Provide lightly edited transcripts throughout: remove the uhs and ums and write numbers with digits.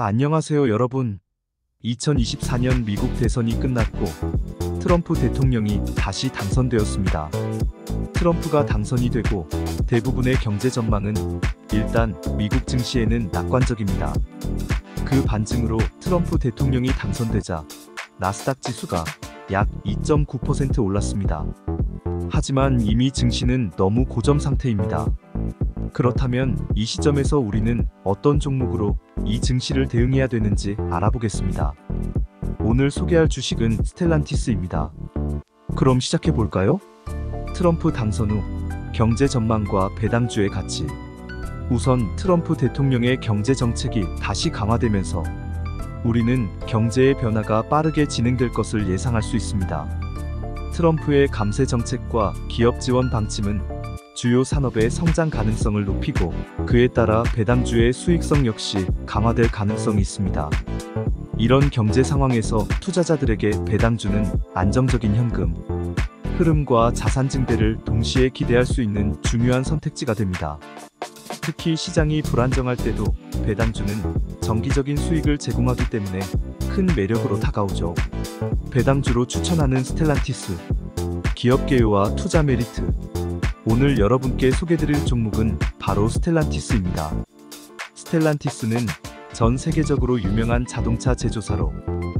안녕하세요 여러분. 2024년 미국 대선이 끝났고 트럼프 대통령이 다시 당선되었습니다. 트럼프가 당선이 되고 대부분의 경제 전망은 일단 미국 증시에는 낙관적입니다. 그 반증으로 트럼프 대통령이 당선되자 나스닥 지수가 약 2.9% 올랐습니다. 하지만 이미 증시는 너무 고점 상태입니다. 그렇다면 이 시점에서 우리는 어떤 종목으로 이 증시를 대응해야 되는지 알아보겠습니다. 오늘 소개할 주식은 스텔란티스입니다. 그럼 시작해 볼까요? 트럼프 당선 후 경제 전망과 배당주의 가치. 우선 트럼프 대통령의 경제 정책이 다시 강화되면서 우리는 경제의 변화가 빠르게 진행될 것을 예상할 수 있습니다. 트럼프의 감세 정책과 기업 지원 방침은 주요 산업의 성장 가능성을 높이고 그에 따라 배당주의 수익성 역시 강화될 가능성이 있습니다. 이런 경제 상황에서 투자자들에게 배당주는 안정적인 현금 흐름과 자산 증대를 동시에 기대할 수 있는 중요한 선택지가 됩니다. 특히 시장이 불안정할 때도 배당주는 정기적인 수익을 제공하기 때문에 큰 매력으로 다가오죠. 배당주로 추천하는 스텔란티스. 기업 개요와 투자 메리트. 오늘 여러분께 소개드릴 종목은 바로 스텔란티스입니다. 스텔란티스는 전 세계적으로 유명한 자동차 제조사로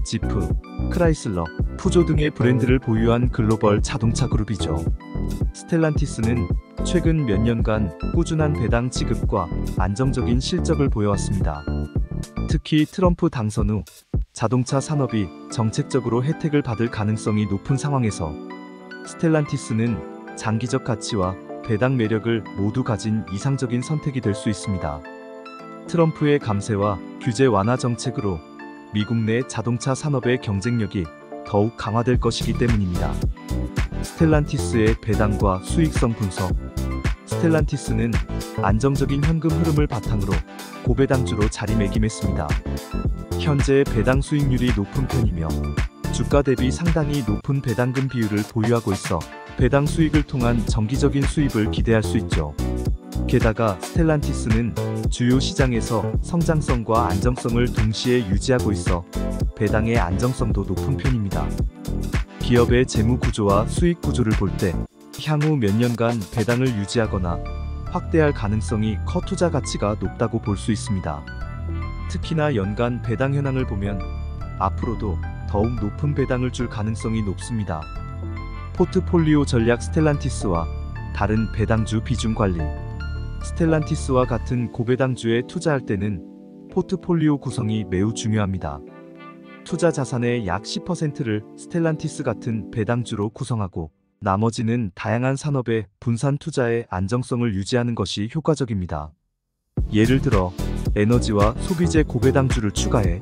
지프, 크라이슬러, 푸조 등의 브랜드를 보유한 글로벌 자동차 그룹이죠. 스텔란티스는 최근 몇 년간 꾸준한 배당 지급과 안정적인 실적을 보여왔습니다. 특히 트럼프 당선 후 자동차 산업이 정책적으로 혜택을 받을 가능성이 높은 상황에서 스텔란티스는 장기적 가치와 배당 매력을 모두 가진 이상적인 선택이 될 수 있습니다. 트럼프의 감세와 규제 완화 정책으로 미국 내 자동차 산업의 경쟁력이 더욱 강화될 것이기 때문입니다. 스텔란티스의 배당과 수익성 분석. 스텔란티스는 안정적인 현금 흐름을 바탕으로 고배당주로 자리매김했습니다. 현재 배당 수익률이 높은 편이며 주가 대비 상당히 높은 배당금 비율을 보유하고 있어 배당 수익을 통한 정기적인 수입을 기대할 수 있죠. 게다가 스텔란티스는 주요 시장에서 성장성과 안정성을 동시에 유지하고 있어 배당의 안정성도 높은 편입니다. 기업의 재무 구조와 수익 구조를 볼 때 향후 몇 년간 배당을 유지하거나 확대할 가능성이 커 투자 가치가 높다고 볼 수 있습니다. 특히나 연간 배당 현황을 보면 앞으로도 더욱 높은 배당을 줄 가능성이 높습니다. 포트폴리오 전략. 스텔란티스와 다른 배당주 비중 관리. 스텔란티스와 같은 고배당주에 투자할 때는 포트폴리오 구성이 매우 중요합니다. 투자 자산의 약 10%를 스텔란티스 같은 배당주로 구성하고 나머지는 다양한 산업의 분산 투자의 안정성을 유지하는 것이 효과적입니다. 예를 들어 에너지와 소비재 고배당주를 추가해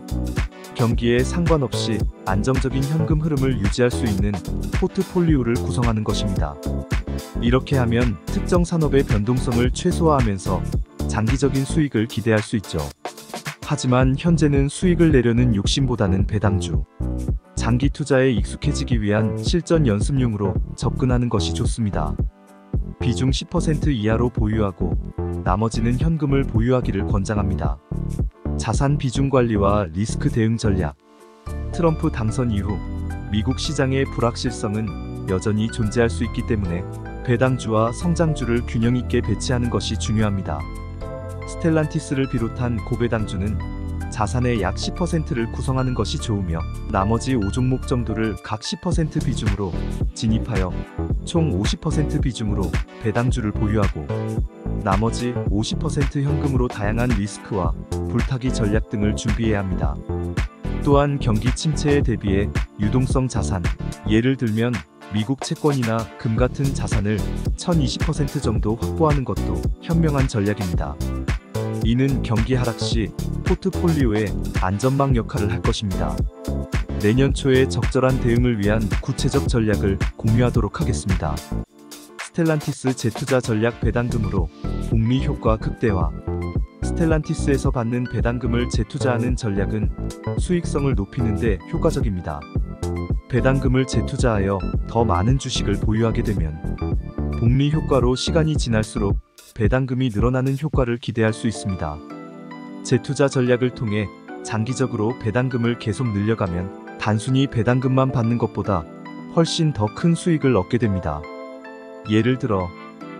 경기에 상관없이 안정적인 현금 흐름을 유지할 수 있는 포트폴리오를 구성하는 것입니다. 이렇게 하면 특정 산업의 변동성을 최소화하면서 장기적인 수익을 기대할 수 있죠. 하지만 현재는 수익을 내려는 욕심보다는 배당주, 장기 투자에 익숙해지기 위한 실전 연습용으로 접근하는 것이 좋습니다. 비중 10% 이하로 보유하고 나머지는 현금을 보유하기를 권장합니다. 자산 비중 관리와 리스크 대응 전략. 트럼프 당선 이후 미국 시장의 불확실성은 여전히 존재할 수 있기 때문에 배당주와 성장주를 균형 있게 배치하는 것이 중요합니다. 스텔란티스를 비롯한 고배당주는 자산의 약 10%를 구성하는 것이 좋으며 나머지 5종목 정도를 각 10% 비중으로 진입하여 총 50% 비중으로 배당주를 보유하고 나머지 50% 현금으로 다양한 리스크와 불타기 전략 등을 준비해야 합니다. 또한 경기 침체에 대비해 유동성 자산, 예를 들면 미국 채권이나 금 같은 자산을 1020% 정도 확보하는 것도 현명한 전략입니다. 이는 경기 하락 시 포트폴리오의 안전망 역할을 할 것입니다. 내년 초에 적절한 대응을 위한 구체적 전략을 공유하도록 하겠습니다. 스텔란티스 재투자 전략. 배당금으로 복리 효과 극대화. 스텔란티스에서 받는 배당금을 재투자하는 전략은 수익성을 높이는 데 효과적입니다. 배당금을 재투자하여 더 많은 주식을 보유하게 되면 복리 효과로 시간이 지날수록 배당금이 늘어나는 효과를 기대할 수 있습니다. 재투자 전략을 통해 장기적으로 배당금을 계속 늘려가면 단순히 배당금만 받는 것보다 훨씬 더 큰 수익을 얻게 됩니다. 예를 들어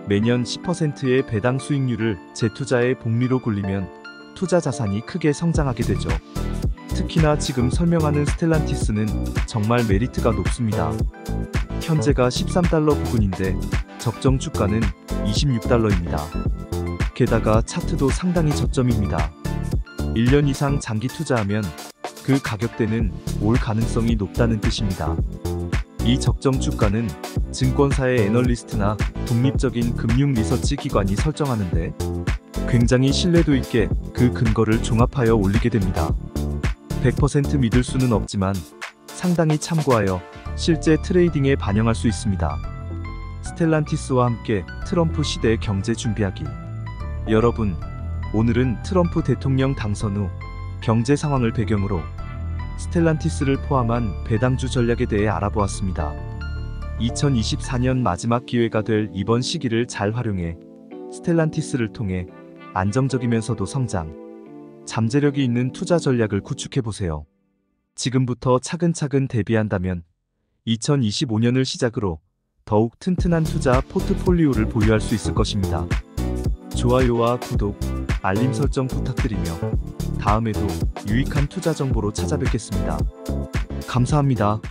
매년 10%의 배당 수익률을 재투자의 복리로 굴리면 투자 자산이 크게 성장하게 되죠. 특히나 지금 설명하는 스텔란티스는 정말 메리트가 높습니다. 현재가 13달러 부근인데 적정 주가는 26달러입니다. 게다가 차트도 상당히 저점입니다. 1년 이상 장기 투자하면 그 가격대는 올 가능성이 높다는 뜻입니다. 이 적정 주가는 증권사의 애널리스트나 독립적인 금융 리서치 기관이 설정하는데 굉장히 신뢰도 있게 그 근거를 종합하여 올리게 됩니다. 100% 믿을 수는 없지만 상당히 참고하여 실제 트레이딩에 반영할 수 있습니다. 스텔란티스와 함께 트럼프 시대 경제 준비하기. 여러분, 오늘은 트럼프 대통령 당선 후 경제 상황을 배경으로 스텔란티스를 포함한 배당주 전략에 대해 알아보았습니다. 2024년 마지막 기회가 될 이번 시기를 잘 활용해 스텔란티스를 통해 안정적이면서도 성장, 잠재력이 있는 투자 전략을 구축해보세요. 지금부터 차근차근 대비한다면 2025년을 시작으로 더욱 튼튼한 투자 포트폴리오를 보유할 수 있을 것입니다. 좋아요와 구독, 알림 설정 부탁드리며 다음에도 유익한 투자 정보로 찾아뵙겠습니다. 감사합니다.